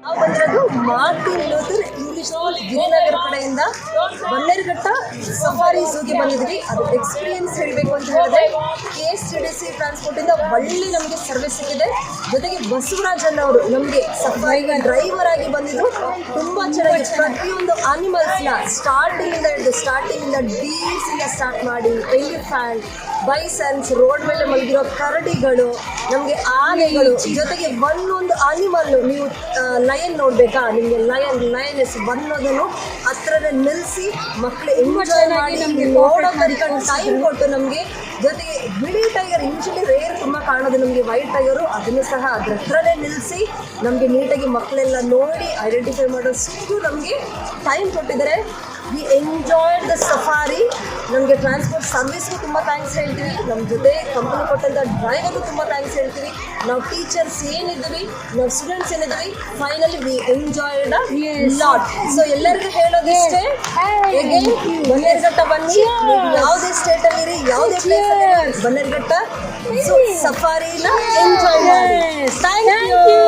ನಾವು ಬಂದಿರೋದು Martin Luther English school Girinagar ಕಡೆಯಿಂದ ಬನ್ನೇರುಘಟ್ಟ ಸಫಾರಿ ಝೂಗೆ ಬಂದಿದ್ವಿ. ಅದು ಎಕ್ಸ್ಪೀರಿಯನ್ಸ್ ಹೇಳಬೇಕು ಅಂತ ಹೇಳಿದ್ರೆ KSTDC ಟ್ರಾನ್ಸ್ಪೋರ್ಟಿಂದ ಒಳ್ಳೆ ನಮಗೆ ಸರ್ವಿಸ್ ಸಿಕ್ಕಿದೆ. ಜೊತೆಗೆ ಬಸವರಾಜ್ ಅವರು ನಮಗೆ ಸಫಾರಿ ಡ್ರೈವರ್ ಆಗಿ ಬಂದಿದ್ದು ತುಂಬ ಚೆನ್ನಾಗಿ ಪ್ರತಿಯೊಂದು ಆನಿಮಲ್ಸ್ನ ಸ್ಟಾರ್ಟಿಂಗಿಂದ ಡೀರ್ಸಿಂದ ಸ್ಟಾರ್ಟ್ ಮಾಡಿ ಎಲಿಫ್ಯಾಂಟ್, ಬೈಸನ್ಸ್, ರೋಡ್ ಮೇಲೆ ಮಲಗಿರೋ ಕರಡಿಗಳು, ನಮಗೆ ಆನೆಗಳು, ಜೊತೆಗೆ ಒಂದೊಂದು ಆನಿಮಲ್ ನೀವು ಲಯನ್ ನೋಡಬೇಕಾ, ನಿಮಗೆ ಲಯನೆಸ್ ಬಂದೋದನ್ನು ಹತ್ರನೇ ನಿಲ್ಲಿಸಿ ಮಕ್ಕಳು ಎಂಜಾಯ್ ಮಾಡಿ ನಮಗೆ ನೋಡೋದಕ್ಕೆ ಟೈಮ್ ಕೊಟ್ಟು ನಮಗೆ. ಜೊತೆಗೆ ಬಿಳಿ ಟೈಗರ್ ಯೂಶಲಿ ರೇರ್ ತುಂಬ ಕಾಣೋದು ನಮಗೆ, ವೈಟ್ ಟೈಗರು, ಅದನ್ನು ಸಹ ಅದ್ರ ಹತ್ರನೇ ನಿಲ್ಲಿಸಿ ನಮಗೆ ನೀಟಾಗಿ ಮಕ್ಕಳೆಲ್ಲ ನೋಡಿ ಐಡೆಂಟಿಫೈ ಮಾಡೋಷ್ಟು ನಮಗೆ ಟೈಮ್ ಕೊಟ್ಟಿದ್ದಾರೆ. We enjoyed the safari. ನಮಗೆ ಟ್ರಾನ್ಸ್ಪೋರ್ಟ್ ಸರ್ವಿಸ್ಗೂ ತುಂಬ ಥ್ಯಾಂಕ್ಸ್ ಹೇಳ್ತೀವಿ. ನಮ್ಮ ಜೊತೆ ಕಂಪನಿ ಕೊಟ್ಟಂಥ ಡ್ರೈವರ್ಗೂ ತುಂಬ ಥ್ಯಾಂಕ್ಸ್ ಹೇಳ್ತೀವಿ. ನಾವು ಟೀಚರ್ಸ್ ಏನಿದ್ದೀವಿ, ನಾವು ಸ್ಟೂಡೆಂಟ್ಸ್ ಏನಿದ್ದೀವಿ, finally we enjoyed lot. So ಎಲ್ಲರಿಗೂ ಹೇಳೋದಿಷ್ಟೇ, ಬನ್ನೇರುಘಟ್ಟ ಬನ್ನಿ, ಯಾವುದೇ ಸ್ಟೇಟಲ್ಲಿರಿ, ಯಾವುದೇ ಪ್ಲೇಸಲ್ಲಿ ಬನ್ನೇರುಘಟ್ಟ ಸಫಾರಿನ ಎಂಜಾಯ್ ಮಾಡಿ. Thank you.